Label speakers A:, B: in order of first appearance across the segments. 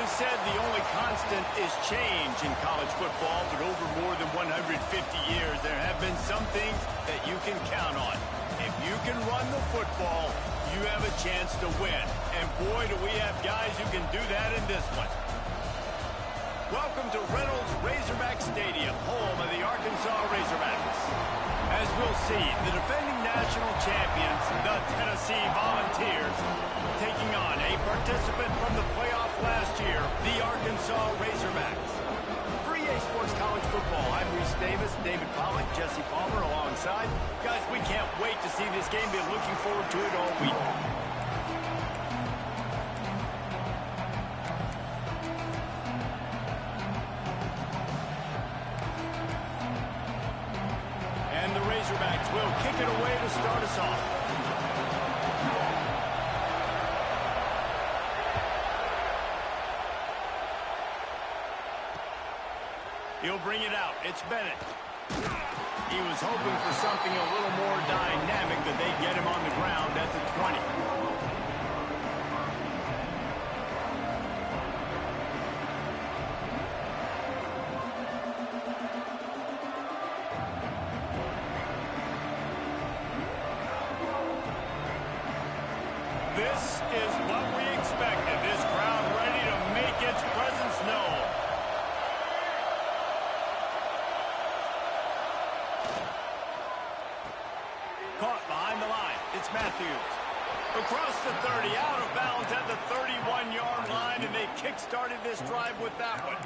A: always said the only constant is change in college football, but over more than 150 years, there have been some things that you can count on. If you can run the football, you have a chance to win. And boy, do we have guys who can do that in this one. Welcome to Reynolds Razorback Stadium, home of the Arkansas Razorbacks. As we'll see, the defending national champions, the Tennessee Volunteers, taking on a participant from the playoff last year, the Arkansas Razorbacks. For EA Sports College Football, I'm Reese Davis, David Pollack, Jesse Palmer alongside. Guys, we can't wait to see this game. Been looking forward to it all week. Razorbacks will kick it away to start us off. He'll bring it out. It's Bennett. He was hoping for something a little more dynamic, but they get him on the ground at the 20. This is what we expected. This crowd ready to make its presence known. Caught behind the line. It's Matthews. Across the 30, out of bounds at the 31-yard line, and they kick-started this drive with that one.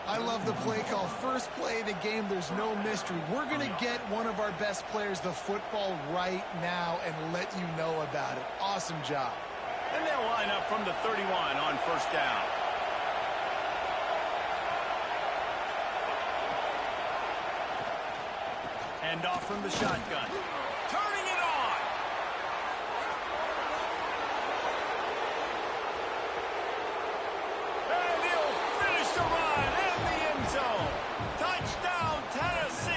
B: I love the play call. First play of the game, there's no mystery. We're going to get one of our best players the football right now and let you know about it. Awesome job.
A: And they'll line up from the 31 on first down. Hand off from the shotgun. Turning it on. And he'll finish the run. Zone. Touchdown, Tennessee.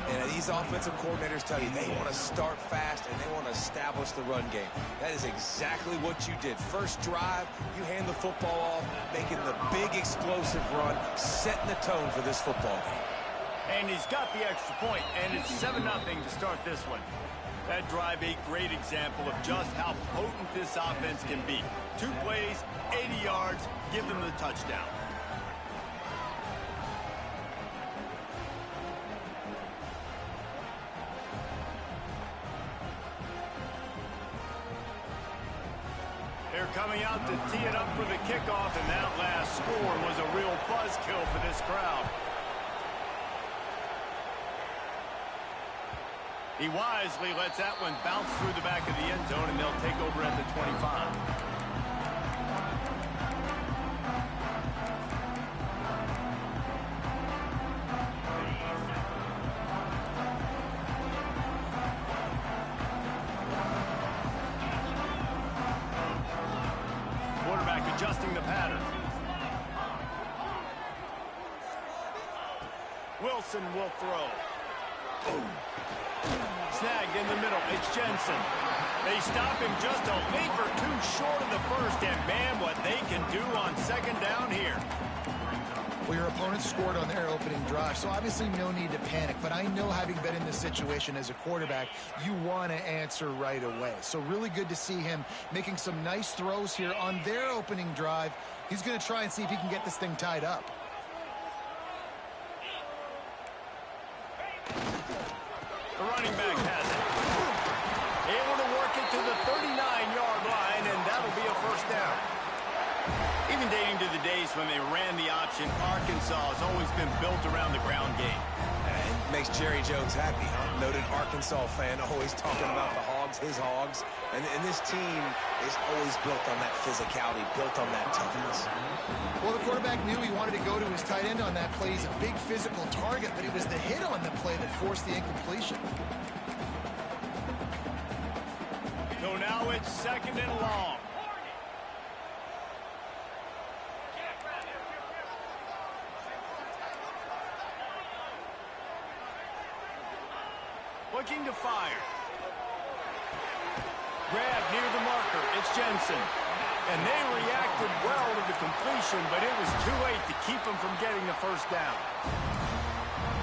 C: And these offensive coordinators tell you they want to start fast and they want to establish the run game. That is exactly what you did. First drive, you hand the football off, making the big explosive run, setting the tone for this football game.
A: And he's got the extra point, and it's 7-0 to start this one. That drive, a great example of just how potent this offense can be. 2 plays, 80 yards, give them the touchdown. They're coming out to tee it up for the kickoff, and that last score was a real buzzkill for this crowd. He wisely lets that one bounce through the back of the end zone, and they'll take over at the 25. Adjusting the pattern. Wilson will throw. Snagged in the middle. It's Jensen. They stop him just a leap or two short of the first, and man, what they can do on second down here.
B: Well, your opponent scored on their opening drive, so obviously no need to panic. But I know, having been in this situation as a quarterback, you want to answer right away. So really good to see him making some nice throws here on their opening drive. He's going to try and see if he can get this thing tied up.
A: The running back has it. Able to work it to the 39-yard line, and that'll be a first down. Even dating to the days when they ran the option, Arkansas has always been built around the ground game.
C: And it makes Jerry Jones happy, huh? Noted Arkansas fan, always talking about the Hogs, his Hogs. And this team is always built on that physicality, built on that toughness.
B: Well, the quarterback knew he wanted to go to his tight end on that play. He's a big physical target, but it was the hit on the play that forced the incompletion.
A: So now it's second and long. Looking to fire. Grab near the marker. It's Jensen. And they reacted well to the completion, but it was too late to keep them from getting the first down.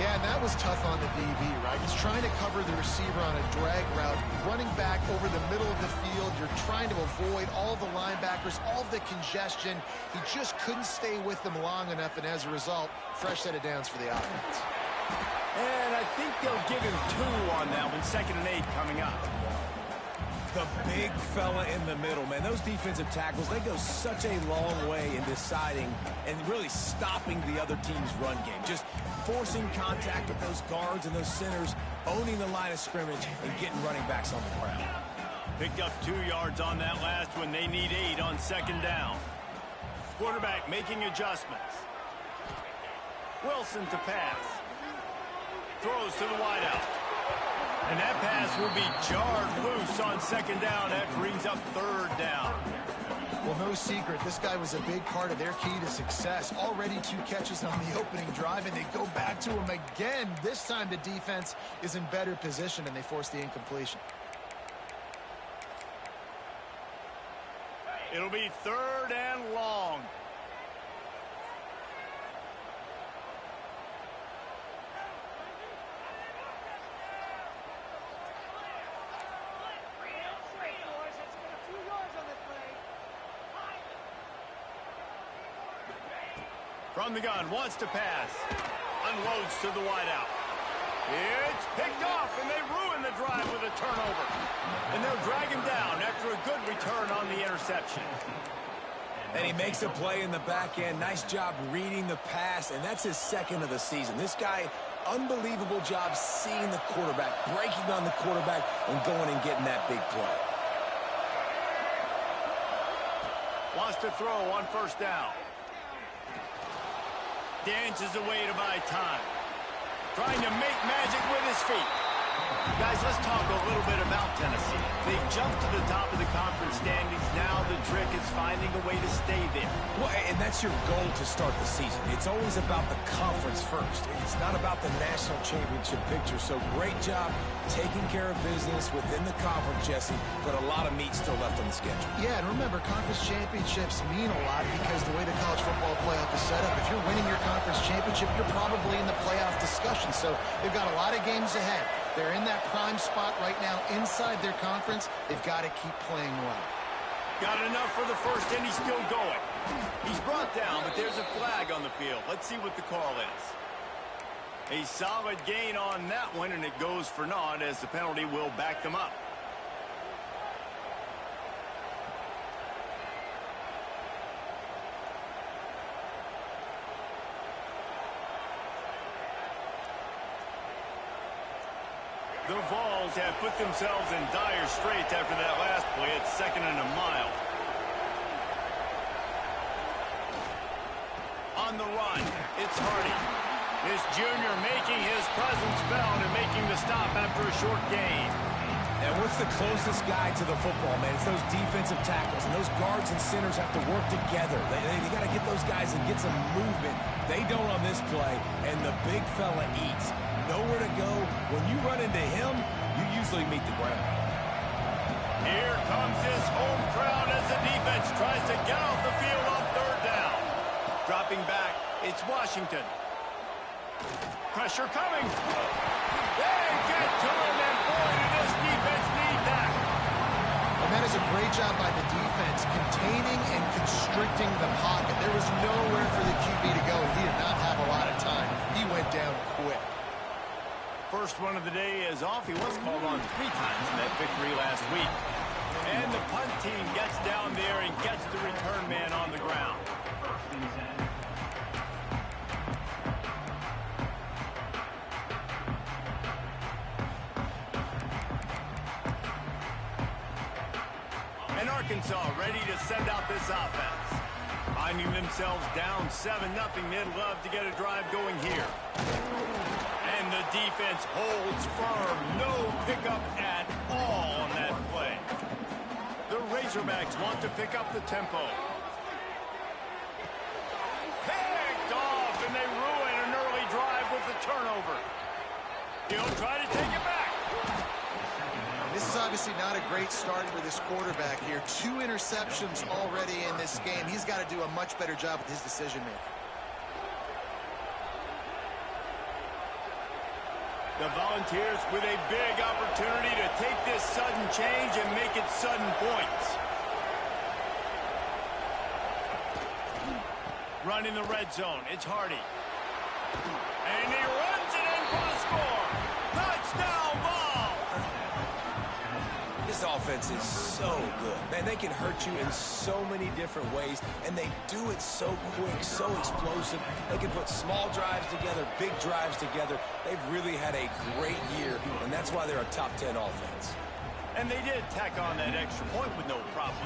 B: Yeah, and that was tough on the DB, right? He's trying to cover the receiver on a drag route, running back over the middle of the field. You're trying to avoid all the linebackers, all the congestion. He just couldn't stay with them long enough, and as a result, fresh set of downs for the offense.
A: And I think they'll give him 2 on that one, 2nd and 8 coming up.
C: The big fella in the middle, man. Those defensive tackles, they go such a long way in deciding and really stopping the other team's run game. Just forcing contact with those guards and those centers, owning the line of scrimmage, and getting running backs on the ground.
A: Picked up 2 yards on that last one. They need 8 on 2nd down. Quarterback making adjustments. Wilson to pass. Throws to the wideout. And that pass will be jarred loose on 2nd down. That brings up 3rd down.
B: Well, no secret, this guy was a big part of their key to success. Already 2 catches on the opening drive, and they go back to him again. This time the defense is in better position, and they force the incompletion.
A: It'll be 3rd and long. From the gun, wants to pass. Unloads to the wideout. It's picked off, and they ruin the drive with a turnover. And they'll drag him down after a good return on the interception.
C: And he makes a play in the back end. Nice job reading the pass, and that's his 2nd of the season. This guy, unbelievable job seeing the quarterback, breaking on the quarterback, and going and getting that big play.
A: Wants to throw on 1st down. Dances away to buy time. Trying to make magic with his feet. Guys, let's talk a little bit about Tennessee. They've jumped to the top of the conference standings. Now the trick is finding a way to stay there.
C: Well, and that's your goal to start the season. It's always about the conference first. It's not about the national championship picture. So great job taking care of business within the conference, Jesse, but a lot of meat still left on the schedule.
B: Yeah, and remember, conference championships mean a lot because the way the college football playoff is set up, if you're winning your conference championship, you're probably in the playoff discussion. So they've got a lot of games ahead. They're in that prime spot right now inside their conference. They've got to keep playing well.
A: Got enough for the first, and he's still going. He's brought down, but there's a flag on the field. Let's see what the call is. A solid gain on that one, and it goes for naught as the penalty will back them up. The Vols have put themselves in dire straits after that last play. It's 2nd and a mile. On the run, it's Hardy. This junior making his presence felt and making the stop after a short gain.
C: And what's the closest guy to the football, man? It's those defensive tackles, and those guards and centers have to work together. They got to get those guys and get some movement. They don't on this play, and the big fella eats. Nowhere to go. When you run into him, you usually meet the ground.
A: Here comes his home crowd as the defense tries to get off the field on 3rd down. Dropping back, it's Washington. Pressure coming. They get to him, and boy, did this defense need that.
B: And that is a great job by the defense, containing and constricting the pocket. There was nowhere for the QB to go. He did not have a lot of time. He went down quick.
A: First one of the day is off. He was called on 3 times in that victory last week. And the punt team gets down there and gets the return man on the ground. And Arkansas ready to send out this offense. Finding themselves down 7-0, they'd love to get a drive going here. And the defense holds firm. No pickup at all on that play. The Razorbacks want to pick up the tempo. Picked off, and they ruin an early drive with the turnover. He'll try to take it back.
B: This is obviously not a great start for this quarterback here. 2 interceptions already in this game. He's got to do a much better job with his decision-making.
A: The Volunteers with a big opportunity to take this sudden change and make it sudden points. Run in the red zone. It's Hardy. And he runs it in for the score. Touchdown ball.
C: This offense is so good. Man, they can hurt you in so many different ways, and they do it so quick, so explosive. They can put small drives together, big drives together. They've really had a great year, and that's why they're a top 10 offense.
A: And they did tack on that extra point with no problem.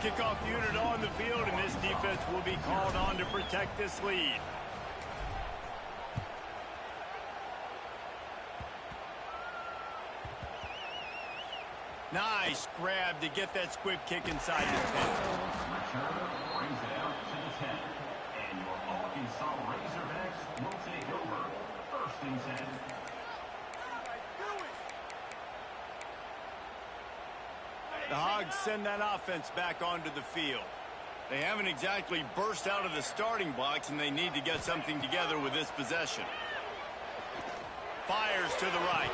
A: Kickoff unit on the field, and this defense will be called on to protect this lead. Nice grab to get that squib kick inside the 10.
D: Return brings it out to the 10. And your Arkansas Razorbacks will take over. 1st and 10.
A: The Hogs send that offense back onto the field. They haven't exactly burst out of the starting blocks, and they need to get something together with this possession. Fires to the right.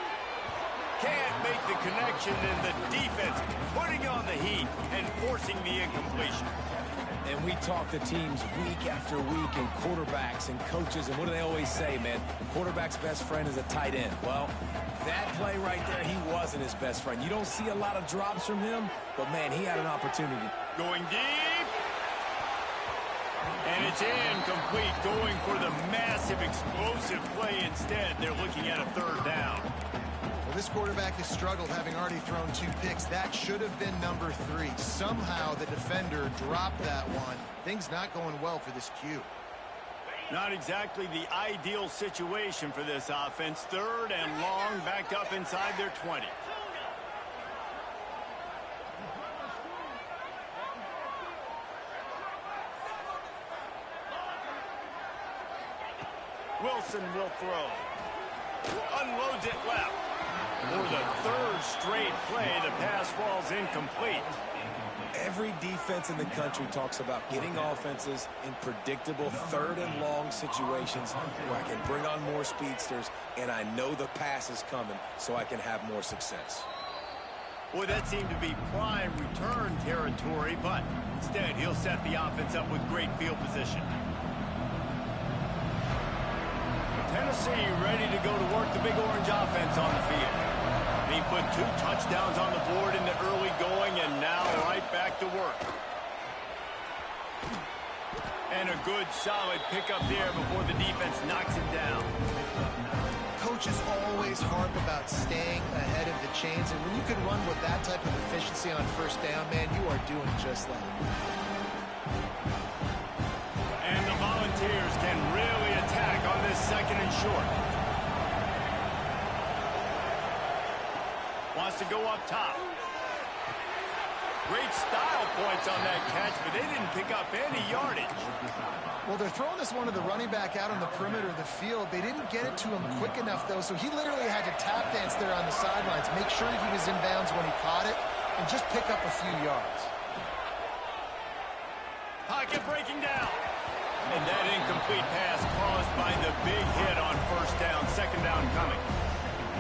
A: Can't make the connection, and the defense putting on the heat and forcing the incompletion.
C: And we talk to teams week after week, and quarterbacks and coaches, and what do they always say, man? The quarterback's best friend is a tight end. Well, that play right there, he wasn't his best friend. You don't see a lot of drops from him, but, man, he had an opportunity.
A: Going deep. And it's incomplete, going for the massive explosive play instead. They're looking at a 3rd down.
B: This quarterback has struggled, having already thrown 2 picks. That should have been number 3. Somehow the defender dropped that one. Things not going well for this Q.
A: Not exactly the ideal situation for this offense. 3rd and long, back up inside their 20. Wilson will throw. Unloads it left. For the 3rd straight play, the pass falls incomplete.
C: Every defense in the country talks about getting offenses in predictable 3rd and long situations where I can bring on more speedsters and I know the pass is coming so I can have more success.
A: Boy, that seemed to be prime return territory, but instead he'll set the offense up with great field position. Tennessee ready to go to work the Big Orange offense on the field. He put 2 touchdowns on the board in the early going, and now right back to work. And a good, solid pickup there before the defense knocks him down.
B: Coaches always harp about staying ahead of the chains, and when you can run with that type of efficiency on 1st down, man, you are doing just that.
A: And the Volunteers can really attack on this 2nd and short. Wants to go up top. Great style points on that catch, but they didn't pick up any yardage.
B: Well, they're throwing this one to the running back out on the perimeter of the field. They didn't get it to him quick enough, though, so he literally had to tap dance there on the sidelines, make sure he was in bounds when he caught it, and just pick up a few yards.
A: Pocket breaking down. And that incomplete pass caused by the big hit on 1st down, 2nd down coming.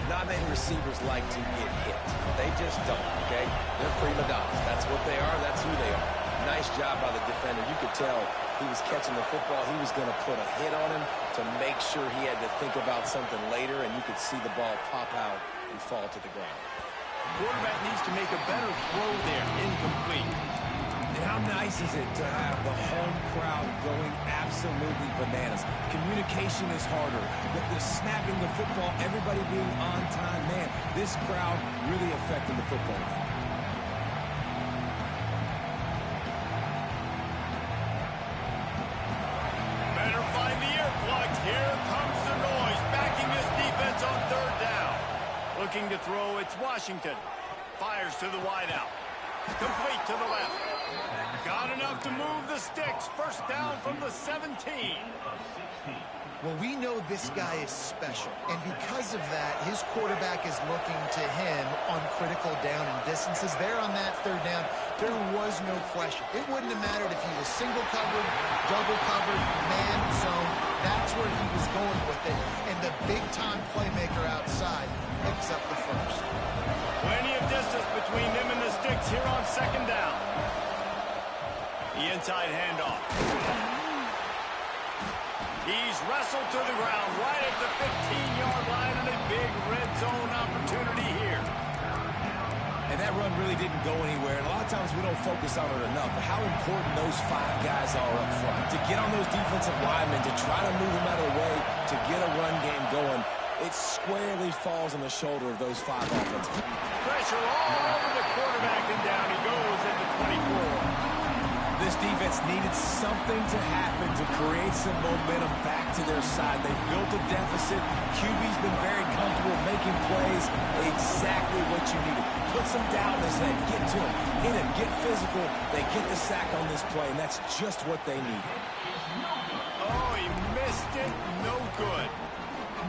C: Not many receivers like to get hit. They just don't, okay? They're prima donnas. That's what they are. That's who they are. Nice job by the defender. You could tell he was catching the football. He was going to put a hit on him to make sure he had to think about something later, and you could see the ball pop out and fall to the ground.
A: Quarterback needs to make a better throw there. Incomplete.
C: And how nice is it to have the home crowd going absolutely bananas? Communication is harder. But the snapping the football, everybody being on time, man, this crowd really affecting the football game.
A: Better find the earplugs. Here comes the noise, backing this defense on 3rd down. Looking to throw, it's Washington. Fires to the wideout. Complete to the left. Got enough to move the sticks. First down from the 17.
B: Well, we know this guy is special, and because of that, his quarterback is looking to him on critical down and distances. There on that third down, there was no question. It wouldn't have mattered if he was single covered, double covered, man zone. That's where he was going with it, and the big-time playmaker outside picks up the first.
A: Plenty of distance between them and the sticks here on second down. The inside handoff. He's wrestled to the ground right at the 15-yard line, and a big red zone opportunity here.
C: And that run really didn't go anywhere. And a lot of times we don't focus on it enough, but how important those 5 guys are up front. To get on those defensive linemen, to try to move them out of the way, to get a run game going, it squarely falls on the shoulder of those 5 offensive.
A: Pressure all over the quarterback, and down he goes at the 24.
C: This defense needed something to happen to create some momentum back to their side. They built a deficit. QB's been very comfortable making plays. Exactly what you needed. Put some doubt in his head. Get to him. Hit him. Get physical. They get the sack on this play, and that's just what they needed.
A: Oh, he missed it. No good.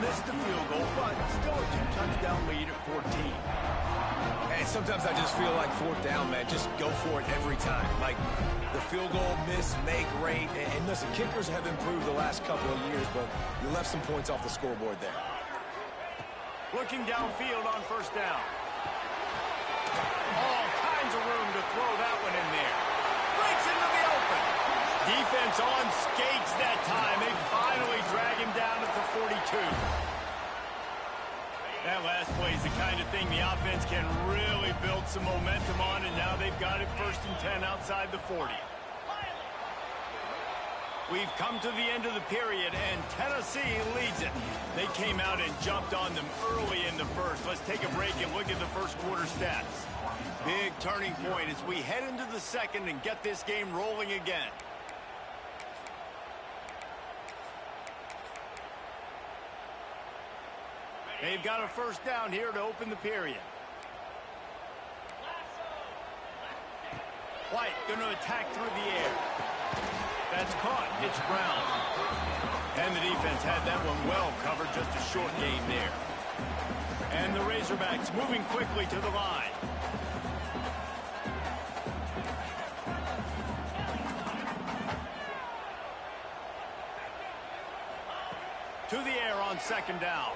A: Missed the field goal, but still a 2-touchdown lead at 14.
C: And sometimes I just feel like fourth down, man, just go for it every time. Like the field goal, miss, make, rate. And listen, kickers have improved the last couple of years, but you left some points off the scoreboard there.
A: Looking downfield on first down. All kinds of room to throw that one in there. Breaks into the open. Defense on skates that time. They finally drag him down at the 42. That last play is the kind of thing the offense can really build some momentum on, and now they've got it 1st and 10 outside the 40. We've come to the end of the period, and Tennessee leads it. They came out and jumped on them early in the first. Let's take a break and look at the first quarter stats. Big turning point as we head into the second and get this game rolling again. They've got a first down here to open the period. White going to attack through the air. That's caught. It's Brown. And the defense had that one well covered. Just a short gain there. And the Razorbacks moving quickly to the line. To the air on second down.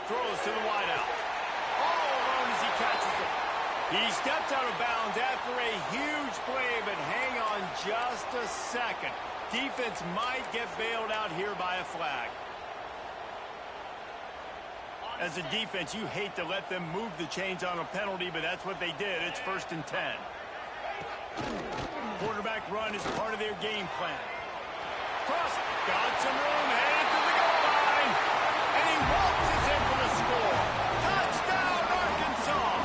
A: Throws to the wideout. All alone as he catches it. He stepped out of bounds after a huge play, but hang on just a second. Defense might get bailed out here by a flag. As a defense, you hate to let them move the chains on a penalty, but that's what they did. It's 1st and 10. Quarterback run is part of their game plan. Cross, got some room, headed to the goal line. And he waltzes in for the score. Touchdown, Arkansas.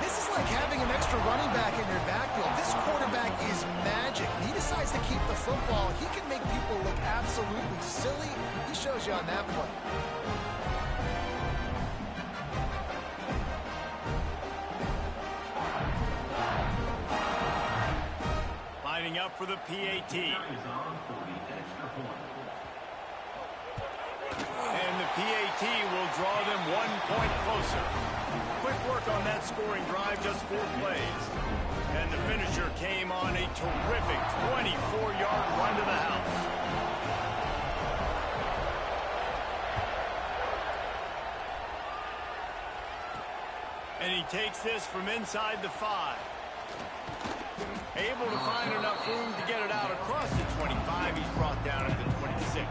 B: This is like having an extra running back in your backfield. This quarterback is magic. He decides to keep the football. He can make people look absolutely silly. He shows you on that play.
A: Lining up for the PAT. And the PAT will draw them 1 point closer. Quick work on that scoring drive, just 4 plays. And the finisher came on a terrific 24-yard run to the house. And he takes this from inside the 5. Able to find enough room to get it out across the 25. He's brought down at the 26.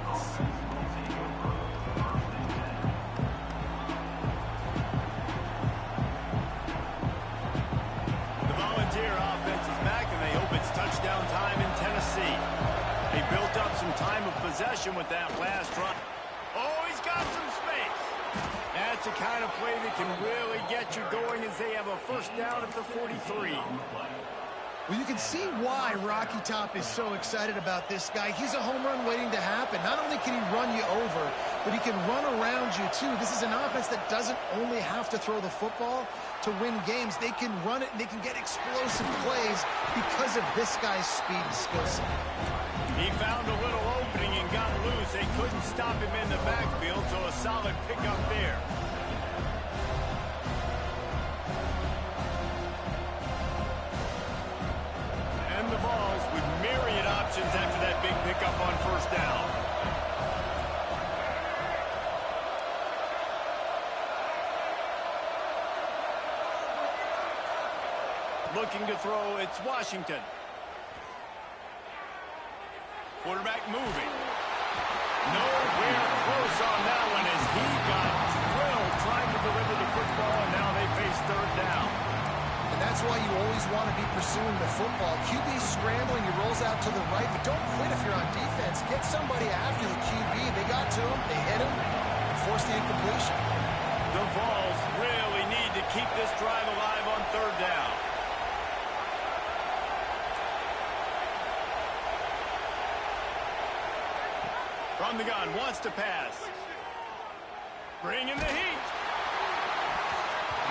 A: The Volunteer offense is back, and they hope it's touchdown time in Tennessee. They built up some time of possession with that last run. Oh, he's got some space. That's the kind of play that can really get you going as they have a first down at the 43.
B: Well, you can see why Rocky Top is so excited about this guy. He's a home run waiting to happen. Not only can he run you over, but he can run around you, too. This is an offense that doesn't only have to throw the football to win games. They can run it, and they can get explosive plays because of this guy's speed and skill set.
A: He found a little opening and got loose. They couldn't stop him in the backfield, so a solid pickup there. And the Vols with myriad options after that big pickup on first down. Looking to throw, it's Washington. Quarterback moving. Nowhere close on that one as he got drilled trying to deliver the football, and now they face third down.
B: And that's why you always want to be pursuing the football. QB's scrambling, he rolls out to the right, but don't quit if you're on defense. Get somebody after the QB. They got to him, they hit him, and forced the incompletion.
A: The Vols really need to keep this drive alive on third down. From the gun, wants to pass. Bring in the heat.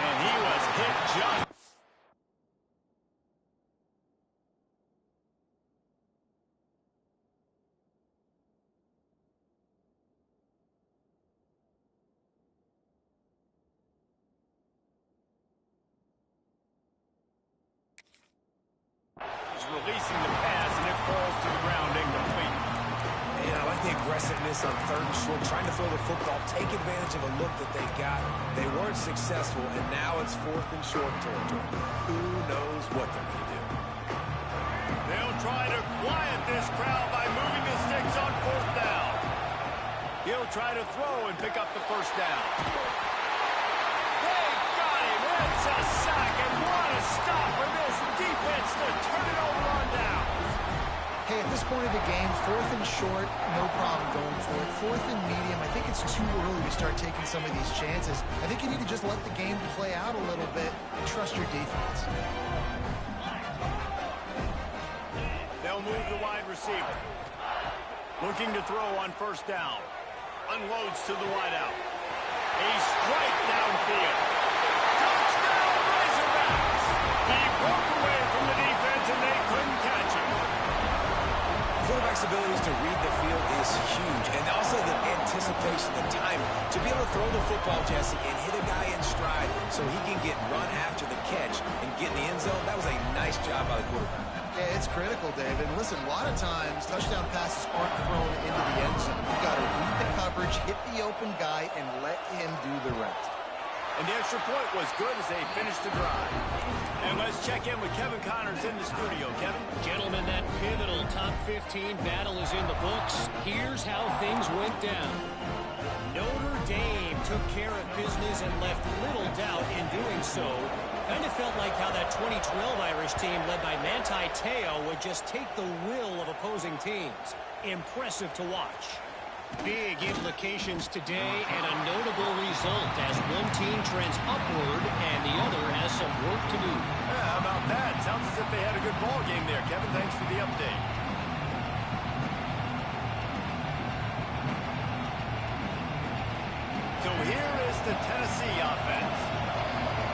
A: And he was hit just. He's releasing the pass, and it falls to the ground incomplete.
C: I like the aggressiveness on third and short, trying to throw the football, take advantage of a look that they got. They weren't successful, and now it's fourth and short territory. Who knows what they're going to do?
A: They'll try to quiet this crowd by moving the sticks on fourth down. He'll try to throw and pick up the first down. They got him. It's a sack, and what a stop for this defense to turn it over on down.
B: Hey, at this point of the game, fourth and short, no problem going for it. Fourth and medium, I think it's too early to start taking some of these chances. I think you need to just let the game play out a little bit and trust your defense.
A: They'll move the wide receiver. Looking to throw on first down. Unloads to the wideout. A strike downfield. Touchdown, Razorbacks! He broke away from the defense, and they couldn't catch him.
C: Quarterback's abilities to read the field is huge, and also the anticipation, the timing. To be able to throw the football, Jesse, and hit a guy in stride so he can get run after the catch and get in the end zone, that was a nice job by the quarterback.
B: Yeah, it's critical, David. Listen, a lot of times, touchdown passes aren't thrown into the end zone. You've got to read the coverage, hit the open guy, and let him do the rest.
A: And the extra point was good as they finished the drive. And let's check in with Kevin Connors in the studio. Kevin?
E: Gentlemen, that pivotal top 15 battle is in the books. Here's how things went down. Notre Dame took care of business and left little doubt in doing so. Kind of felt like how that 2012 Irish team led by Manti Te'o would just take the will of opposing teams. Impressive to watch. Big implications today and a notable result as one team trends upward and the other has some work to do.
A: Yeah, how about that? Sounds as if they had a good ball game there. Kevin, thanks for the update. So here is the Tennessee offense.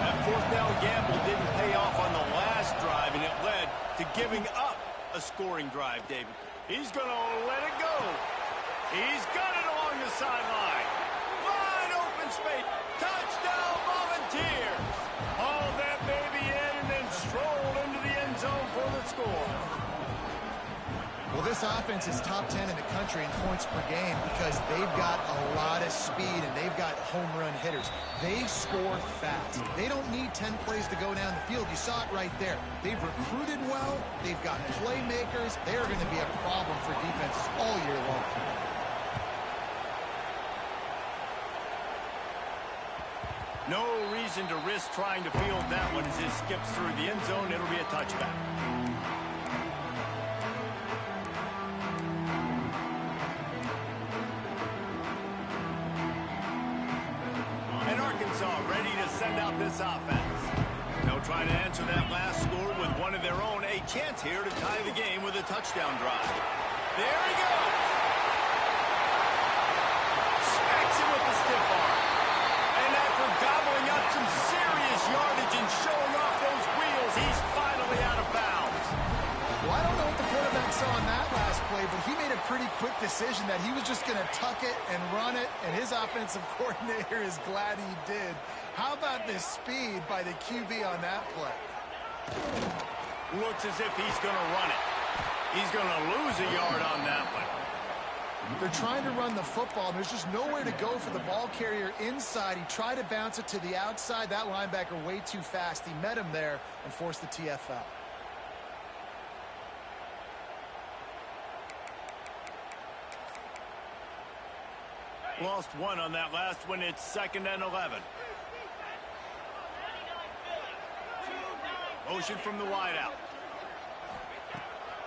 A: That fourth down gamble didn't pay off on the last drive, and it led to giving up a scoring drive, David. He's going to let it go. He's got it along the sideline. Wide open space. Touchdown, Volunteers. Hauled that baby in and then strolled into the end zone for the score.
B: Well, this offense is top 10 in the country in points per game because they've got a lot of speed and they've got home run hitters. They score fast. They don't need 10 plays to go down the field. You saw it right there. They've recruited well. They've got playmakers. They're going to be a problem for defenses all year long.
A: No reason to risk trying to field that one as it skips through the end zone. It'll be a touchback. And Arkansas ready to send out this offense. They'll try to answer that last score with one of their own, a chance here to tie the game with a touchdown drive. There he goes. Smacks him with the stiff arm. And after gobbling up some serious yardage and showing off those wheels, he's finally out of bounds.
B: Well, I don't know what the quarterback saw in that last play, but he made a pretty quick decision that he was just going to tuck it and run it, and his offensive coordinator is glad he did. How about this speed by the QB on that play?
A: Looks as if he's going to run it. He's going to lose a yard on that one.
B: They're trying to run the football, and there's just nowhere to go for the ball carrier inside. He tried to bounce it to the outside. That linebacker way too fast. He met him there and forced the TFL.
A: Lost one on that last one. It's 2nd and 11. Motion from the wideout.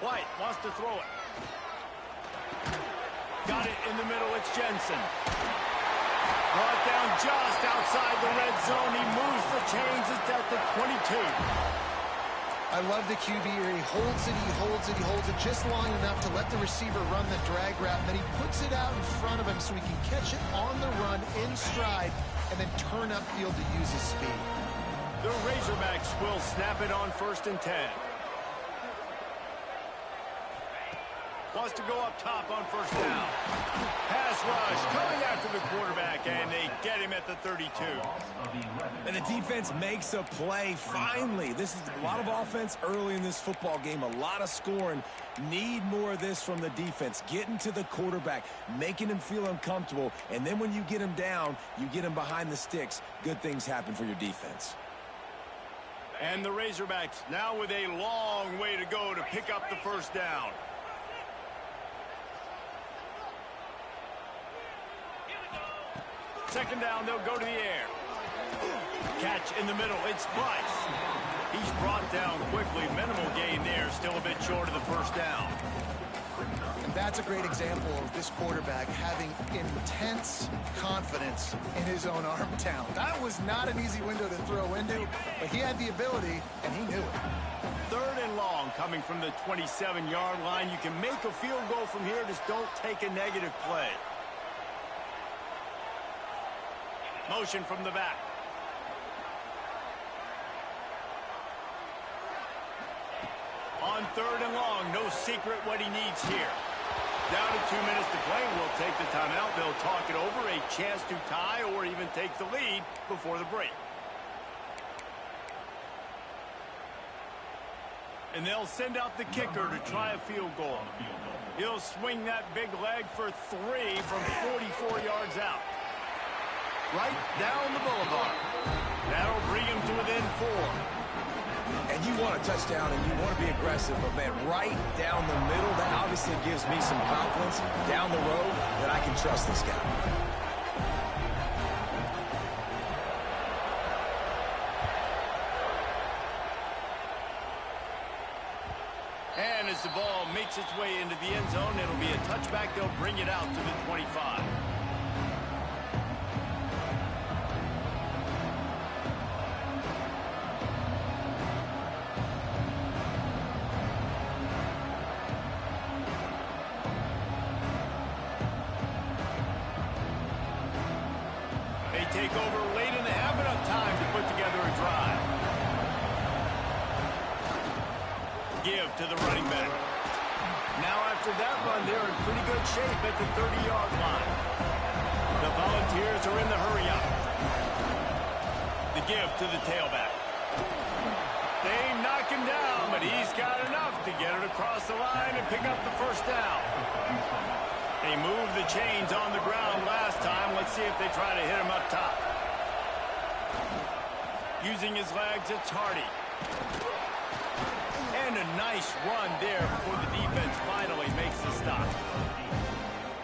A: White wants to throw it. Got it in the middle. It's Jensen. Brought down just outside the red zone. He moves the chains. It's at the 22.
B: I love the QB here. He holds it, he holds it, he holds it just long enough to let the receiver run the drag route, and then he puts it out in front of him so he can catch it on the run in stride and then turn upfield to use his speed.
A: The Razorbacks will snap it on 1st and 10. Wants to go up top on 1st down. Pass rush coming after the quarterback, and they get him at the 32.
C: And the defense makes a play, finally. This is a lot of offense early in this football game, a lot of scoring. Need more of this from the defense. Getting to the quarterback, making him feel uncomfortable, and then when you get him down, you get him behind the sticks. Good things happen for your defense.
A: And the Razorbacks now with a long way to go to pick up the 1st down. Second down, they'll go to the air. Catch in the middle, it's Bryce. He's brought down quickly. Minimal gain there, still a bit short of the 1st down.
B: And that's a great example of this quarterback having intense confidence in his own arm talent. That was not an easy window to throw into, but he had the ability, and he knew it.
A: 3rd and long coming from the 27-yard line. You can make a field goal from here, just don't take a negative play. Motion from the back. On 3rd and long, no secret what he needs here. Down to 2 minutes to play. We'll take the timeout. They'll talk it over. A chance to tie or even take the lead before the break. And they'll send out the kicker to try a field goal. He'll swing that big leg for 3 from 44 yards out. Right down the boulevard. That'll bring him to within 4.
C: And you want a touchdown and you want to be aggressive, but man, right down the middle, that obviously gives me some confidence down the road that I can trust this guy.
A: And as the ball makes its way into the end zone, it'll be a touchback. They'll bring it out to the 25. Take over late in the half, enough time to put together a drive. Give to the running back. Now after that run, they're in pretty good shape at the 30-yard line. The Volunteers are in the hurry up. The give to the tailback. They knock him down, but he's got enough to get it across the line and pick up the 1st down. They moved the chains on the ground last time. Let's see if they try to hit him up top. Using his legs, it's Hardy. And a nice run there before the defense finally makes the stop.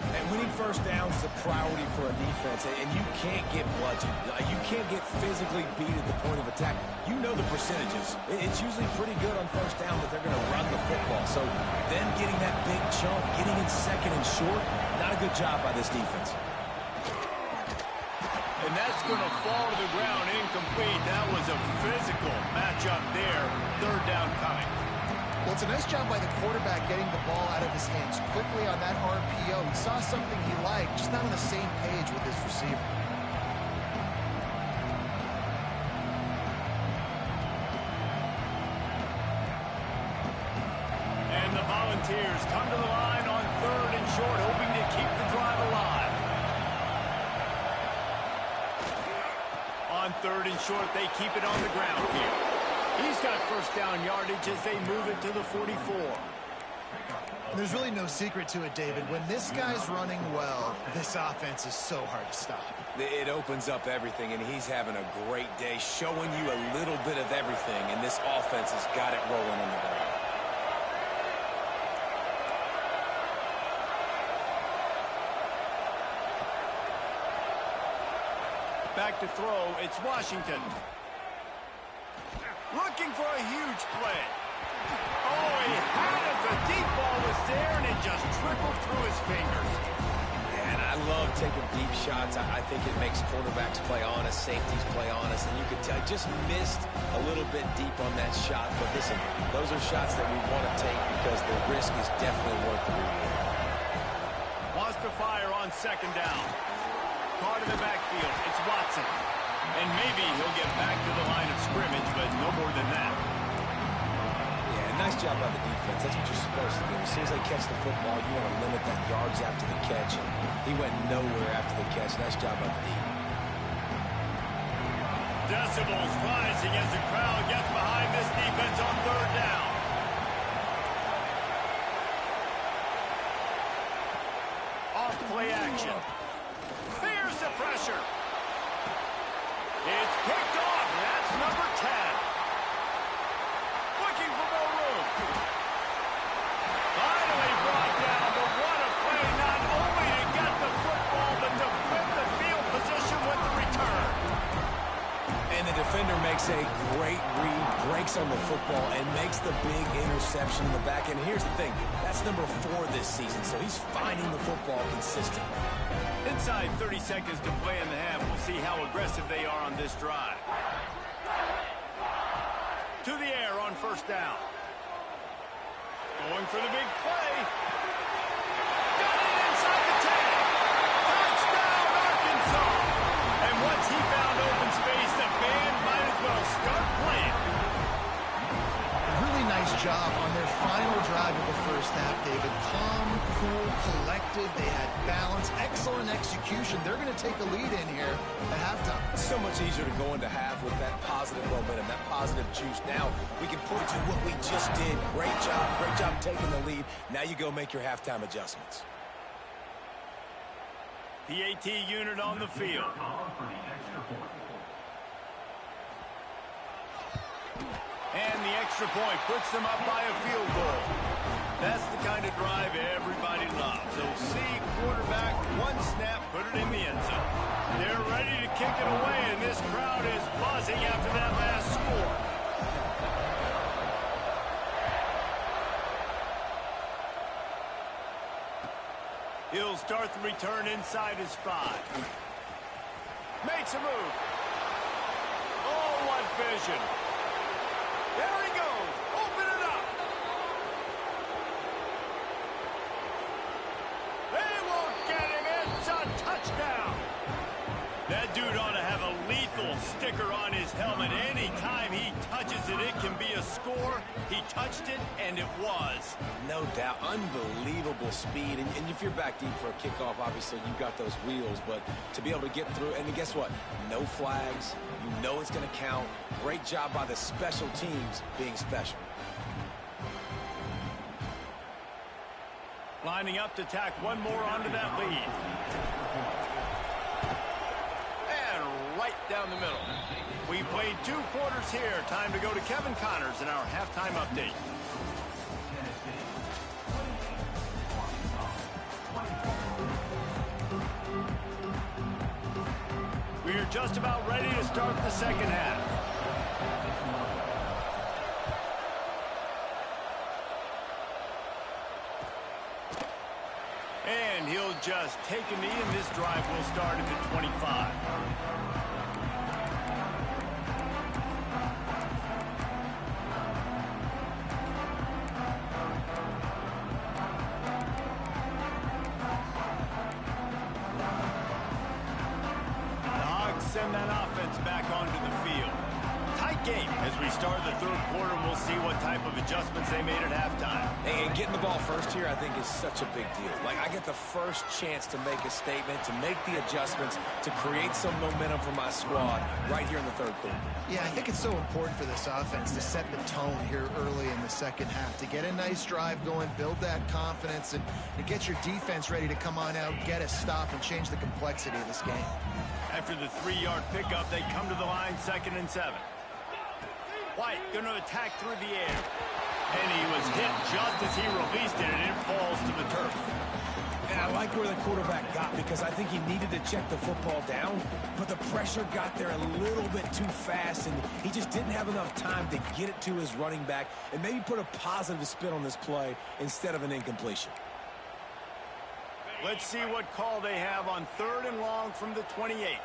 C: And winning 1st downs is a priority for a defense, and you can't get bludgeoned. You can't get physically beat at the point of attack. You know the percentages. It's usually pretty good on 1st down that they're going to run the football. So then getting that big chunk, getting in 2nd and short, not a good job by this defense.
A: And that's going to fall to the ground incomplete. That was a physical matchup there. 3rd down coming.
B: Well, Well, it's a nice job by the quarterback getting the ball out of his hands quickly on that RPO. He saw something he liked, just not on the same page with his receiver.
A: And the Volunteers come to the line on 3rd and short, hoping to keep the drive alive. On 3rd and short, they keep it on the ground here. He's got first down yardage as they move it to the 44.
B: There's really no secret to it, David. When this guy's running well, this offense is so hard to stop.
C: It opens up everything, and he's having a great day, showing you a little bit of everything, and this offense has got it rolling on the ground.
A: Back to throw, it's Washington. Looking for a huge play. Oh, he had it. The deep ball was there, and it just trickled through his fingers.
C: And I love taking deep shots. I think it makes quarterbacks play honest, safeties play honest, and you could tell just missed a little bit deep on that shot. But listen, those are shots that we want to take because the risk is definitely worth the reward.
A: Wants to fire on 2nd down. Caught in the backfield. It's Watson. And maybe he'll get back to the line of scrimmage, but no more than that.
C: Yeah, nice job by the defense. That's what you're supposed to do. As soon as they catch the football, you want to limit that yards after the catch. And he went nowhere after the catch. Nice job by the D.
A: Decibels rising as the crowd gets behind this defense on 3rd down. Off play action. There's the pressure. It's picked off. That's number 10. Looking for more room. Finally brought down, but what a play. Not only to get the football, but to flip the field position with the return.
C: And the defender makes a great read, breaks on the football, and makes the big interception in the back. And here's the thing. That's number 4 this season, so he's finding the football consistently.
A: Inside 30 seconds to play in the half. We'll see how aggressive they are on this drive. To the air on 1st down. Going for the big play. Got it inside the 10. Touchdown, Arkansas. And once he found open space, the band might as well start playing.
B: Really nice job on their final drive of the first half, David. Calm, cool, collected. They had balance, excellent execution. They're going to take a lead in here at halftime.
C: It's so much easier to go into half with that positive momentum, that positive juice. Now we can point to what we just did. Great job taking the lead. Now you go make your halftime adjustments.
A: The AT unit on the field. And the extra point puts them up by a field goal. That's the kind of drive everybody loves. So see quarterback, one snap, put it in the end zone. They're ready to kick it away, and this crowd is buzzing after that last score. He'll start the return inside his 5. Makes a move. Oh, what vision. There he goes. Open it up. They won't get him. It's a touchdown. That dude ought to have a lethal sticker on his helmet. Anytime he touches it, it can be a score. He touched it, and it was.
C: No doubt. Unbelievable speed. And if you're back deep for a kickoff, obviously you've got those wheels. But to be able to get through, and guess what? No flags. You know it's going to count. Great job by the special teams being special.
A: Lining up to tack one more onto that lead. And right down the middle. We've played 2 quarters here. Time to go to Kevin Connors in our halftime update. We're just about ready to start the second half. And he'll just take a knee, and this drive will start at the 25. send that offense back onto the field. Tight game as we start the third quarter, and we'll see what type of adjustments they made at halftime.
C: And getting the ball first here, I think, is such a big deal. Like, I get the first chance to make a statement, to make the adjustments, to create some momentum for my squad right here in the third quarter.
B: Yeah, I think it's so important for this offense to set the tone here early in the second half, to get a nice drive going, build that confidence, and get your defense ready to come on out, get a stop, and change the complexity of this game.
A: After the 3-yard pickup, they come to the line, 2nd and 7. White going to attack through the air. And he was hit just as he released it, and it falls to the turf.
C: And I like where the quarterback got, because I think he needed to check the football down, but the pressure got there a little bit too fast, and he just didn't have enough time to get it to his running back and maybe put a positive spin on this play instead of an incompletion.
A: Let's see what call they have on 3rd and long from the 28.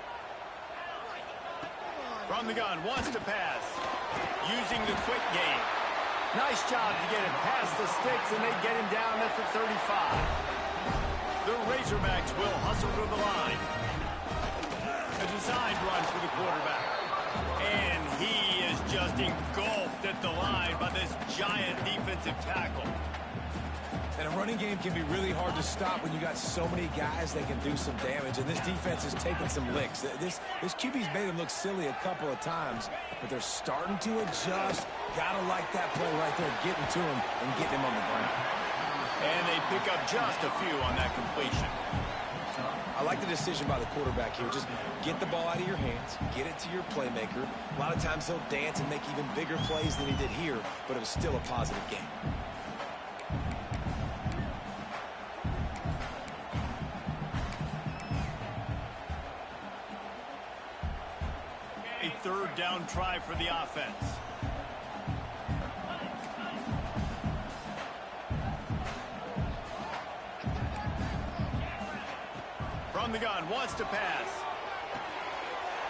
A: From the gun, wants to pass. Using the quick game. Nice job to get it past the sticks, and they get him down at the 35. The Razorbacks will hustle to the line. A designed run for the quarterback. And he is just engulfed at the line by this giant defensive tackle.
C: And a running game can be really hard to stop when you got so many guys that can do some damage. And this defense is taking some licks. This QB's made them look silly a couple of times, but they're starting to adjust. Gotta like that play right there, getting to him and getting him on the ground.
A: And they pick up just a few on that completion.
C: I like the decision by the quarterback here. Just get the ball out of your hands, get it to your playmaker. A lot of times he'll dance and make even bigger plays than he did here, but it was still a positive game.
A: A 3rd down try for the offense. From the gun, wants to pass.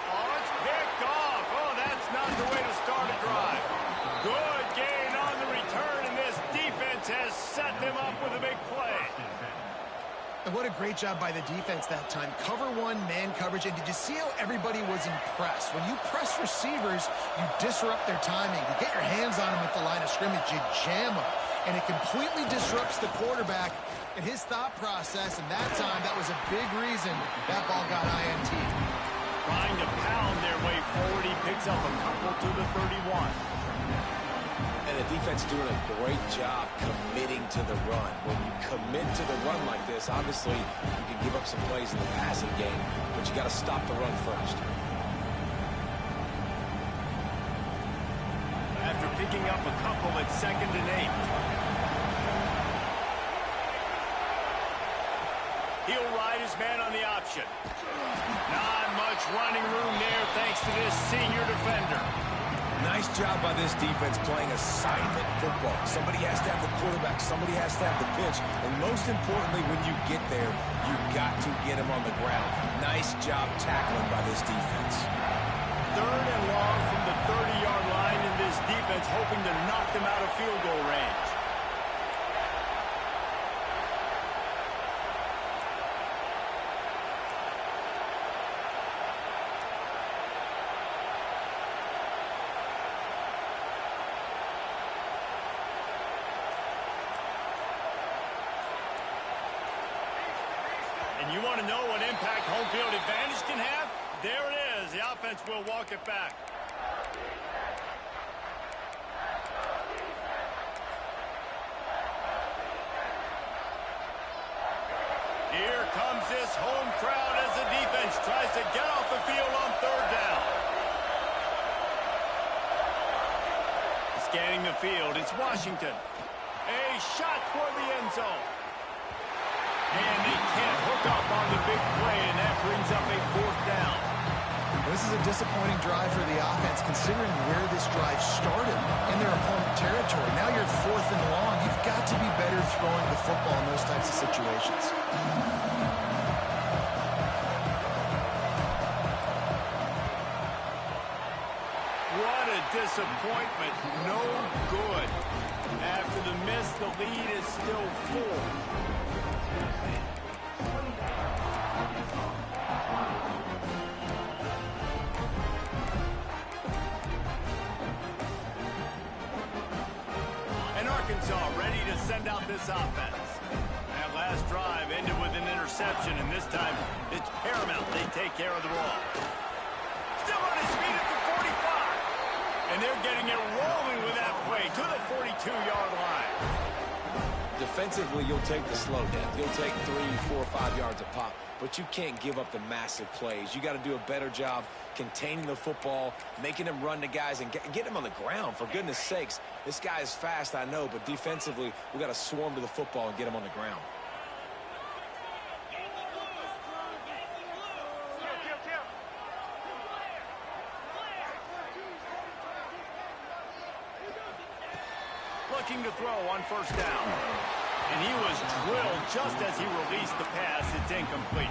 A: Oh, it's picked off. Oh, that's not the way to start a drive. Good gain on the return, and this defense has set them up with a big play.
B: And what a great job by the defense that time. Cover one, man coverage, and did you see how everybody was impressed? When you press receivers, you disrupt their timing. You get your hands on them at the line of scrimmage, you jam them, and it completely disrupts the quarterback and his thought process, and that time, that was a big reason that ball got INT.
A: Trying to pound their way forward, he picks up a couple to the 31.
C: And the defense doing a great job committing to the run. When you commit to the run like this, obviously you can give up some plays in the passing game, but you got to stop the run first.
A: After picking up a couple at 2nd and 8. He'll ride his man on the option. Not much running room there thanks to this senior defender.
C: Nice job by this defense playing assignment football. Somebody has to have the quarterback, somebody has to have the pitch, and most importantly, when you get there, you've got to get him on the ground. Nice job tackling by this defense.
A: 3rd and long from the 30-yard line, and this defense hoping to knock them out of field goal range. And you want to know what impact home field advantage can have? There it is. The offense will walk it back. Here comes this home crowd as the defense tries to get off the field on 3rd down. Scanning the field, it's Washington. A shot toward the end zone. And they can't hook up on the big play, and that brings up a 4th down.
B: This is a disappointing drive for the offense, considering where this drive started in their opponent territory. Now you're 4th and long. You've got to be better throwing the football in those types of situations.
A: What a disappointment. No good. After the miss, the lead is still 4. this offense. That last drive ended with an interception, and this time it's paramount they take care of the ball. Still on his feet at the 45. And they're getting it rolling with that play to the 42-yard line.
C: Defensively, you'll take the slow down. You'll take 3, 4, 5 yards a pop, but you can't give up the massive plays. You got to do a better job containing the football, making them run the guys, and get them on the ground. For goodness sakes, this guy is fast, I know, but defensively, we got to swarm to the football and get him on the ground.
A: Looking to throw on first down. And he was drilled just as he released the pass. It's incomplete.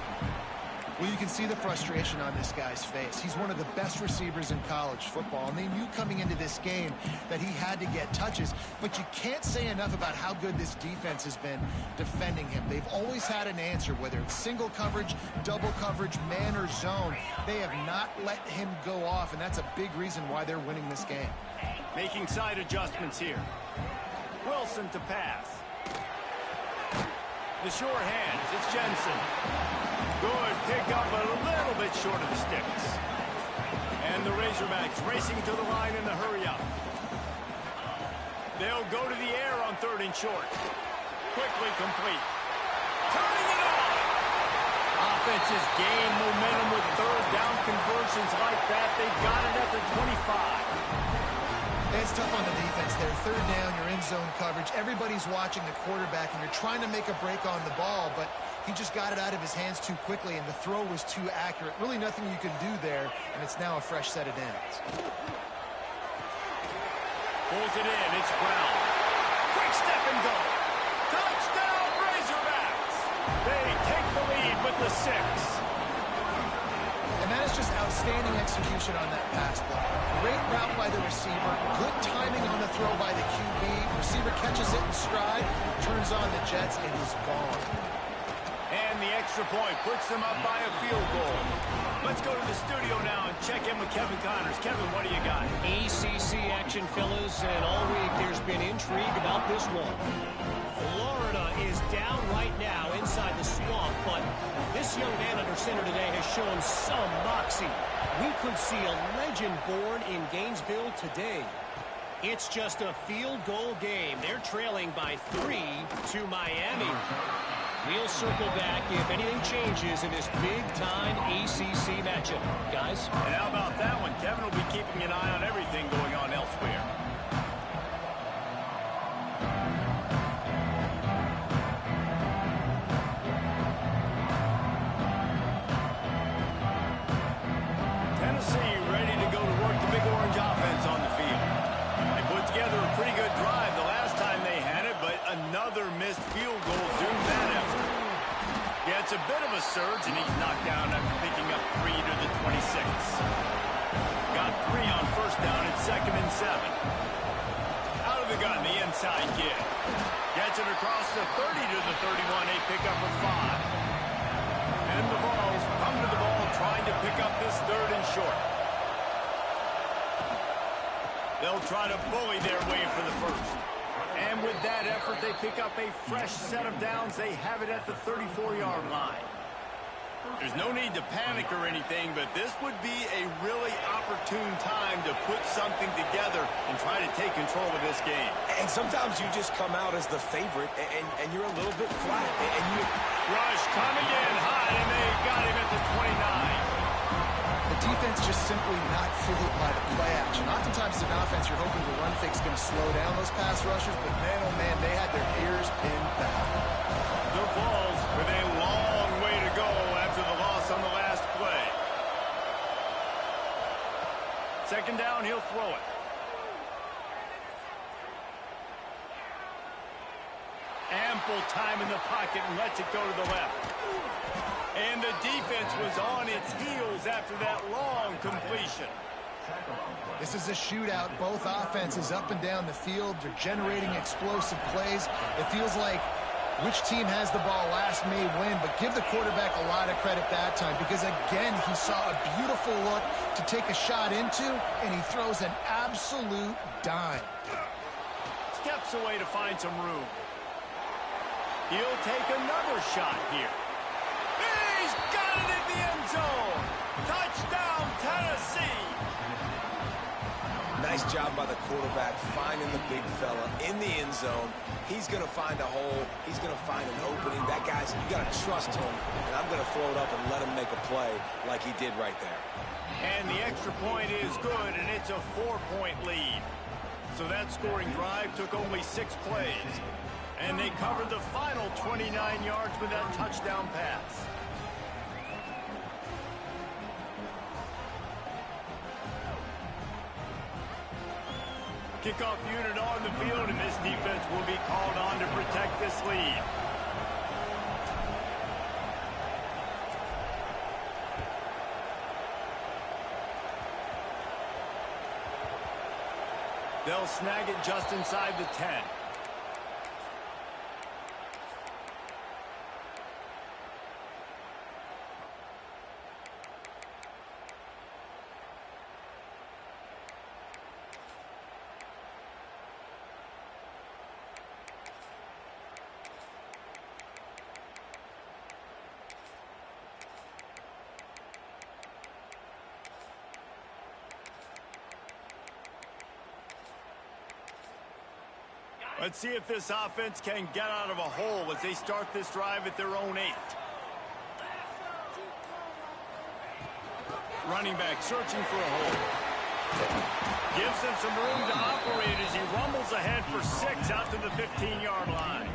B: Well, you can see the frustration on this guy's face. He's one of the best receivers in college football, and they knew coming into this game that he had to get touches, but you can't say enough about how good this defense has been defending him. They've always had an answer, whether it's single coverage, double coverage, man or zone. They have not let him go off, and that's a big reason why they're winning this game.
A: Making side adjustments here. Wilson to pass. The sure hands, it's Jensen. Good pick up, but a little bit short of the sticks. And the Razorbacks racing to the line in the hurry up. They'll go to the air on 3rd and short. Quickly complete. Turning it on! Offenses gain momentum with 3rd down conversions like that. They got it at the 25.
B: It's tough on the defense there. 3rd down, you're in zone coverage. Everybody's watching the quarterback, and you're trying to make a break on the ball, but he just got it out of his hands too quickly, and the throw was too accurate. Really nothing you can do there, and it's now a fresh set of downs.
A: Pulls it in. It's Brown. Quick step and go. Touchdown, Razorbacks. They take the lead with the 6.
B: And that is just outstanding execution on that pass play. Great route by the receiver. Good timing on the throw by the QB. Receiver catches it in stride, turns on the jets, and he's gone.
A: And the extra point puts them up by a field goal. Let's go to the studio now and check in with Kevin Connors. Kevin, what do you got?
E: ACC action, fellas, and all week there's been intrigue about this one. Florida is down right now inside the swamp, but this young man under center today has shown some moxie. We could see a legend born in Gainesville today. It's just a field goal game. They're trailing by 3 to Miami. We'll circle back if anything changes in this big-time ACC matchup. Guys?
A: And how about that one? Kevin will be keeping an eye on everything going on elsewhere. Tennessee ready to go to work the Big Orange offense on the field. They put together a pretty good drive the last time they had it, but another missed field goal doomed that effort. Yeah, it's a bit of a surge, and he's knocked down after picking up 3 to the 26. Got 3 on first down at 2nd and 7. Out of the gun, the inside kid. Gets it across the 30 to the 31, a pickup of 5. And the Vols come to the ball trying to pick up this 3rd and short. They'll try to bully their way for the first. And with that effort, they pick up a fresh set of downs. They have it at the 34-yard line. There's no need to panic or anything, but this would be a really opportune time to put something together and try to take control of this game.
C: And sometimes you just come out as the favorite, and you're a little bit flat. And you
A: Rush coming in high, and they got him at the 29.
B: The defense just simply not fooled by the play action. Oftentimes in offense, you're hoping the run fake's going to slow down those pass rushers, but man, oh man, they had their ears pinned back.
A: The Vols with a long way to go after the loss on the last play. 2nd down, he'll throw it. Ample time in the pocket and lets it go to the left. And the defense was on its heels after that long completion.
B: This is a shootout. Both offenses up and down the field. They're generating explosive plays. It feels like which team has the ball last may win, but give the quarterback a lot of credit that time because, again, he saw a beautiful look to take a shot into, and he throws an absolute dime.
A: Steps away to find some room. He'll take another shot here. He's got it in the end zone. Touchdown, Tennessee.
C: Nice job by the quarterback finding the big fella in the end zone. He's going to find a hole. He's going to find an opening. That guy's, you got to trust him. And I'm going to throw it up and let him make a play like he did right there.
A: And the extra point is good, and it's a 4-point lead. So that scoring drive took only 6 plays. And they covered the final 29 yards with that touchdown pass. Kickoff unit on the field, and this defense will be called on to protect this lead. They'll snag it just inside the 10. Let's see if this offense can get out of a hole as they start this drive at their own 8. Running back searching for a hole. Gives him some room to operate as he rumbles ahead for 6 out to the 15-yard line.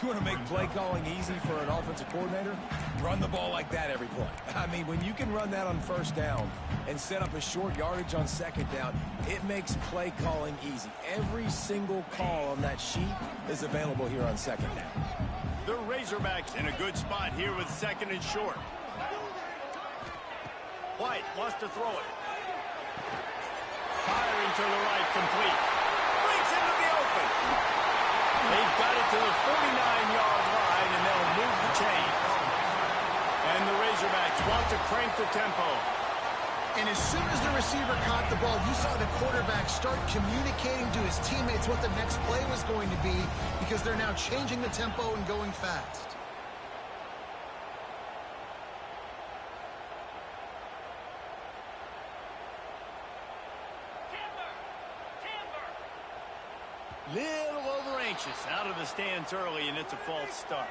C: You want to make play calling easy for an offensive coordinator? Run the ball like that every play. I mean, when you can run that on first down and set up a short yardage on second down, it makes play calling easy. Every single call on that sheet is available here on second down.
A: The Razorbacks in a good spot here with 2nd and short. White wants to throw it. Firing to the right, complete. Breaks into the open. They've got it to the 49-yard line, and they'll move the chains. And the Razorbacks want to crank the tempo.
B: And as soon as the receiver caught the ball, you saw the quarterback start communicating to his teammates what the next play was going to be, because they're now changing the tempo and going fast.
A: Little over anxious out of the stands early, and it's a false start.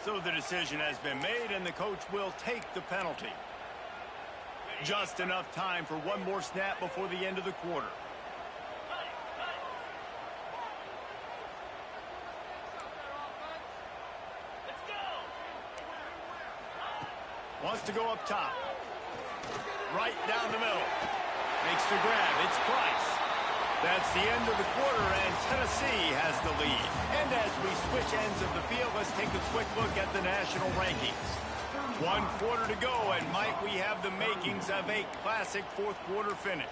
A: So the decision has been made, and the coach will take the penalty. Just enough time for one more snap before the end of the quarter. Wants to go up top. Right down the middle. Makes the grab. It's Price. That's the end of the quarter, and Tennessee has the lead. And as we switch ends of the field, let's take a quick look at the national rankings. 1 quarter to go, and might we have the makings of a classic 4th quarter finish.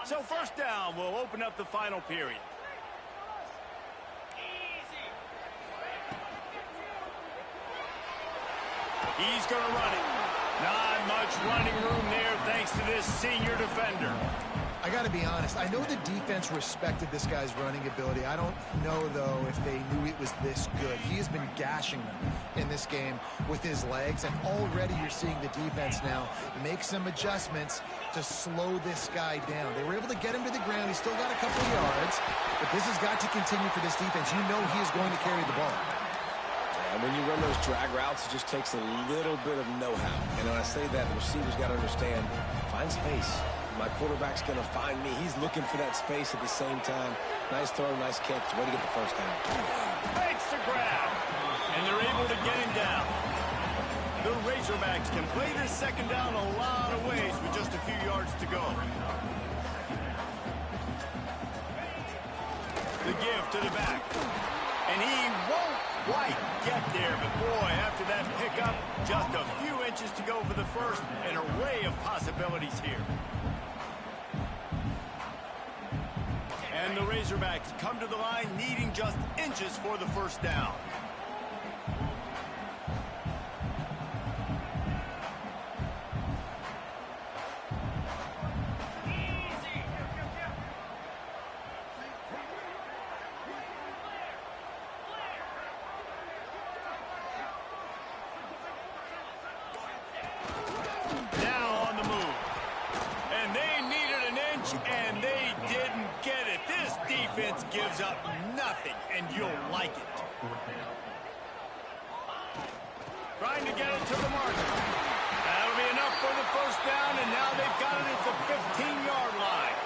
A: So first down will open up the final period. He's going to run it. Not much running room there thanks to this senior defender.
B: I got to be honest. I know the defense respected this guy's running ability. I don't know, though, if they knew it was this good. He has been gashing them in this game with his legs, and already you're seeing the defense now make some adjustments to slow this guy down. They were able to get him to the ground. He's still got a couple of yards, but this has got to continue for this defense. You know he is going to carry the ball.
C: And when you run those drag routes, it just takes a little bit of know-how. And when I say that, the receiver's got to understand, find space. My quarterback's going to find me. He's looking for that space at the same time. Nice throw, nice catch. Way to get the first down.
A: Makes the grab. And they're able to get him down. The Razorbacks can play this second down a lot of ways with just a few yards to go. The give to the back. And he won't quite get there. But boy, after that pickup, just a few inches to go for the first. An array of possibilities here. And And the Razorbacks come to the line needing just inches for the first down. Now on the move. And they needed an inch, and they didn't get it. This defense gives up nothing, and you'll like it. Trying to get it to the marker. That'll be enough for the first down, and now they've got it at the 15-yard line.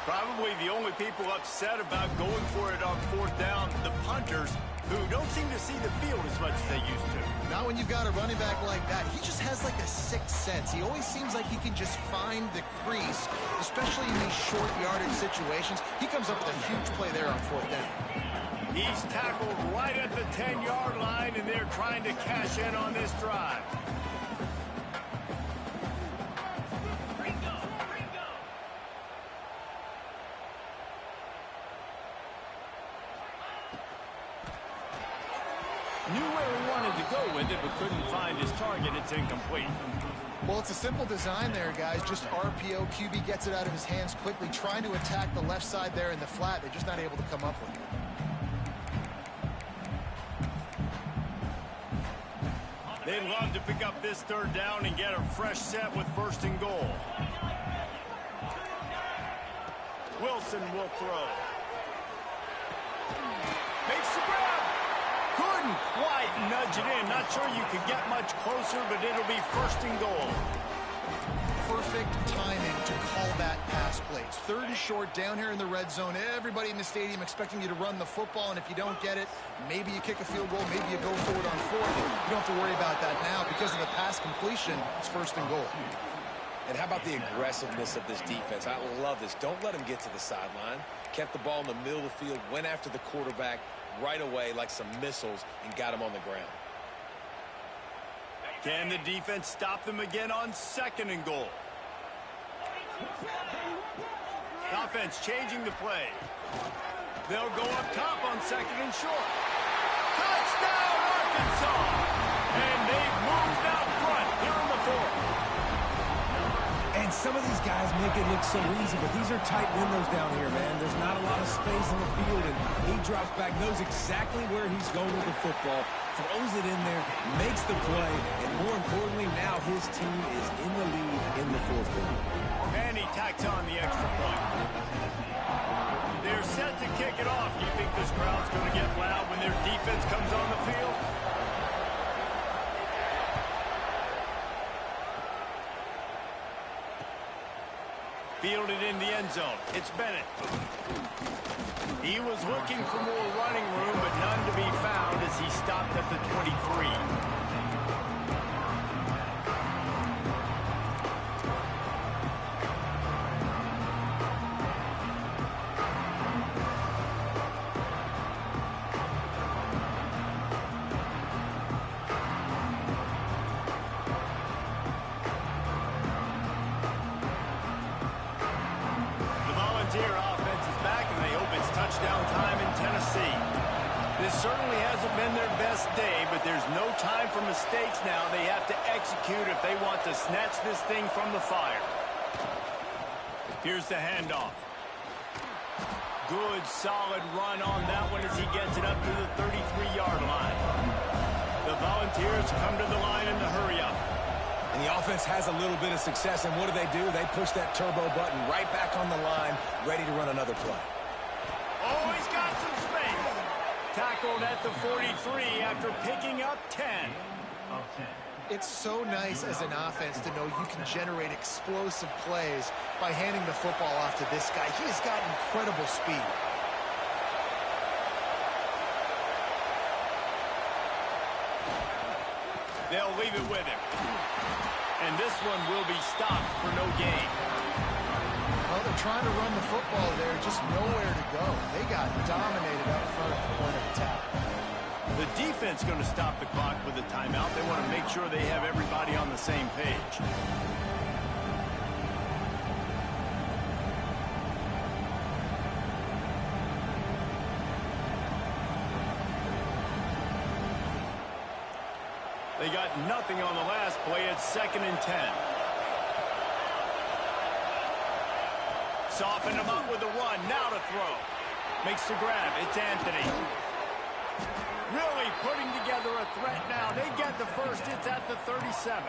A: Probably the only people upset about going for it on fourth down, the punters, who don't seem to see the field as much as they used to.
B: Not when you've got a running back like that. He just has like a sixth sense. He always seems like he can just find the crease, especially in these short yardage situations. He comes up with a huge play there on fourth down.
A: He's tackled right at the 10-yard line, and they're trying to cash in on this drive. Knew where he wanted to go with it, but couldn't find his target. It's incomplete.
B: Well, it's a simple design there, guys. Just RPO. QB gets it out of his hands quickly, trying to attack the left side there in the flat. They're just not able to come up with it.
A: They'd love to pick up this third down and get a fresh set with first and goal. Wilson will throw. Makes the grab. Couldn't quite nudge it in. Not sure you could get much closer, but it'll be first and goal.
B: Perfect timing to call that pass play. It's third and short down here in the red zone. Everybody in the stadium expecting you to run the football, and if you don't get it, maybe you kick a field goal, maybe you go for it on fourth. You don't have to worry about that now. Because of the pass completion, it's first and goal.
C: And how about the aggressiveness of this defense? I love this. Don't let them get to the sideline. Kept the ball in the middle of the field, went after the quarterback right away like some missiles, and got him on the ground.
A: Can the defense stop them again on second and goal? The offense changing the play. They'll go up top on second and short. Touchdown, Arkansas! And they've moved out front here in the fourth.
C: And some of these guys make it look so easy, but these are tight windows down here, man. There's not a lot of space in the field, and he drops back, knows exactly where he's going with the football, throws it in there, makes the play, and more importantly, now his team is in the lead in the fourth quarter.
A: And he tacks on the extra point. They're set to kick it off. You think this crowd's going to get loud when their defense comes on the field? Fielded in the end zone. It's Bennett. He was looking for more running room, but none to be found as he stopped at the 23. Touchdown time in Tennessee. This certainly hasn't been their best day, but there's no time for mistakes now. They have to execute if they want to snatch this thing from the fire. Here's the handoff. Good, solid run on that one as he gets it up to the 33-yard line. The Volunteers come to the line in the hurry-up.
C: And the offense has a little bit of success, and what do? They push that turbo button right back on the line, ready to run another play.
A: Oh, he's got some space. Tackled at the 43 after picking up 10.
B: It's so nice as an offense to know you can generate explosive plays by handing the football off to this guy. He has got incredible speed.
A: They'll leave it with him. And this one will be stopped for no gain.
B: Well, they're trying to run the football there, just nowhere to go. They got dominated up front at the point of attack.
A: The defense going to stop the clock with a timeout. They want to make sure they have everybody on the same page. They got nothing on the last play. It's 2nd and 10. Soften him up with a run. Now to throw. Makes the grab. It's Anthony. Really putting together a threat now. They get the first. It's at the 37.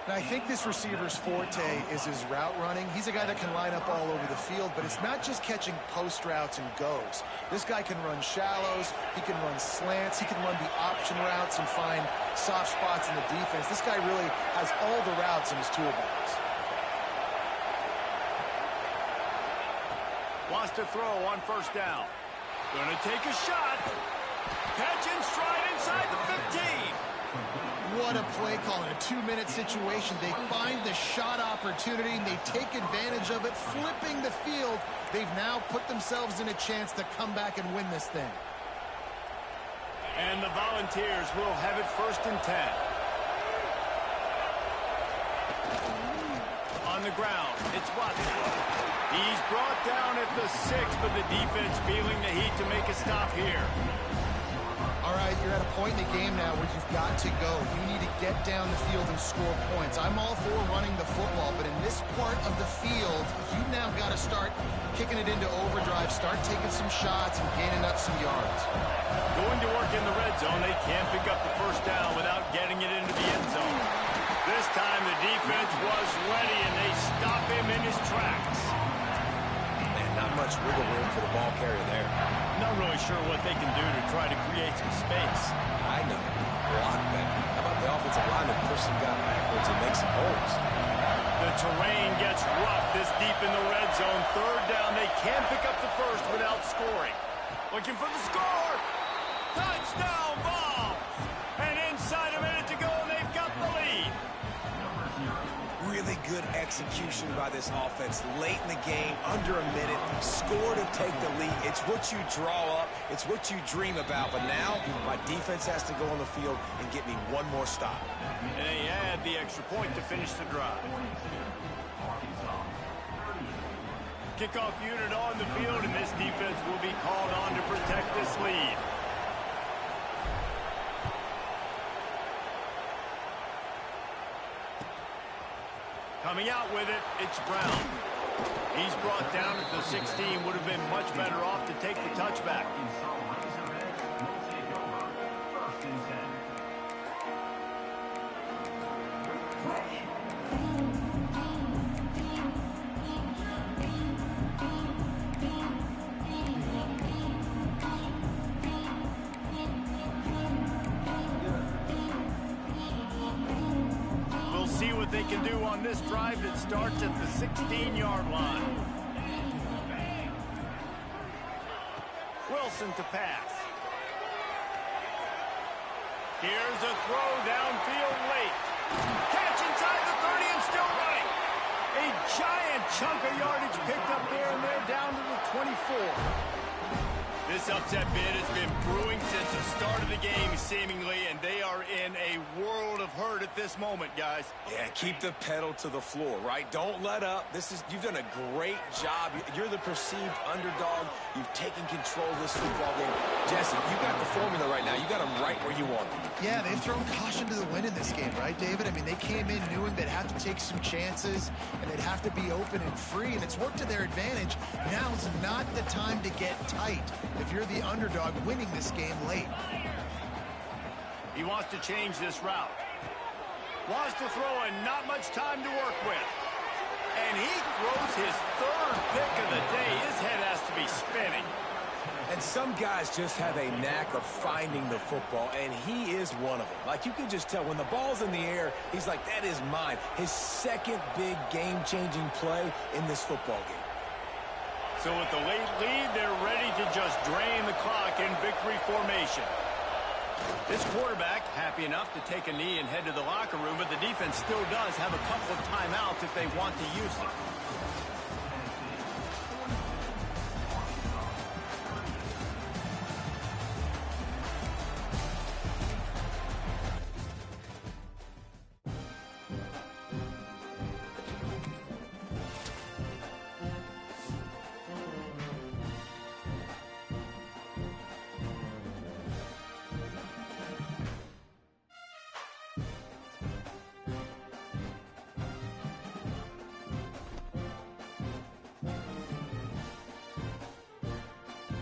B: Now, I think this receiver's forte is his route running. He's a guy that can line up all over the field, but it's not just catching post routes and goes. This guy can run shallows, he can run slants, he can run the option routes and find soft spots in the defense. This guy really has all the routes in his toolbox.
A: Wants to throw on 1st down. Gonna take a shot. Catch in stride inside the 15.
B: What a play call in a 2-minute situation. They find the shot opportunity, and they take advantage of it, flipping the field. They've now put themselves in a chance to come back and win this thing.
A: And the Volunteers will have it 1st and 10. On the ground, it's Watson. He's brought down at the 6, but the defense feeling the heat to make a stop here.
B: All right, you're at a point in the game now where you've got to go. You need to get down the field and score points. I'm all for running the football, but in this part of the field, you've now got to start kicking it into overdrive, start taking some shots and gaining up some yards.
A: Going to work in the red zone. They can't pick up the 1st down without getting it into the end zone. This time the defense was ready, and they stop him in his tracks.
C: Man, not much wiggle room for the ball carrier there.
A: Not really sure what they can do to try to create some space.
C: I know. Block better. How about the offensive lineman push some guy backwards and make some holes?
A: The terrain gets rough this deep in the red zone. 3rd down. They can't pick up the 1st without scoring. Looking for the score. Touchdown, Vols! And inside a minute to go, and they've got the lead.
C: Really good execution by this offense late in the game, under a minute, score to take the lead. It's what you draw up, it's what you dream about, but now my defense has to go on the field and get me one more stop.
A: And they add the extra point to finish the drive. Kickoff unit on the field, and this defense will be called on to protect this lead. Coming out with it, it's Brown. He's brought down at the 16. Would have been much better off to take the touchback. See what they can do on this drive that starts at the 16-yard line. Wilson to pass. Here's a throw downfield late. Catch inside the 30 and still running. A giant chunk of yardage picked up there, and they're down to the 24. This upset bid has been brewing since the start of the game, seemingly, and they are in a world of hurt at this moment, guys.
C: Yeah, keep the pedal to the floor, right? Don't let up. You've done a great job. You're the perceived underdog. You've taken control of this football game. Jesse, you got the formula right now. You got them right where you want them.
B: Yeah, they've thrown caution to the wind in this game, right, David? I mean, they came in knowing they'd have to take some chances, and they'd have to be open and free, and it's worked to their advantage. Now's not the time to get tight if you're the underdog winning this game late.
A: He wants to change this route. Wants to throw, and not much time to work with. And he throws his 3rd pick of the day. His head has to be spinning.
C: And some guys just have a knack of finding the football, and he is one of them. Like, you can just tell when the ball's in the air, he's like, that is mine. His 2nd big game-changing play in this football game.
A: So with the late lead, they're ready to just drain the clock in victory formation. This quarterback happy enough to take a knee and head to the locker room, but the defense still does have a couple of timeouts if they want to use them.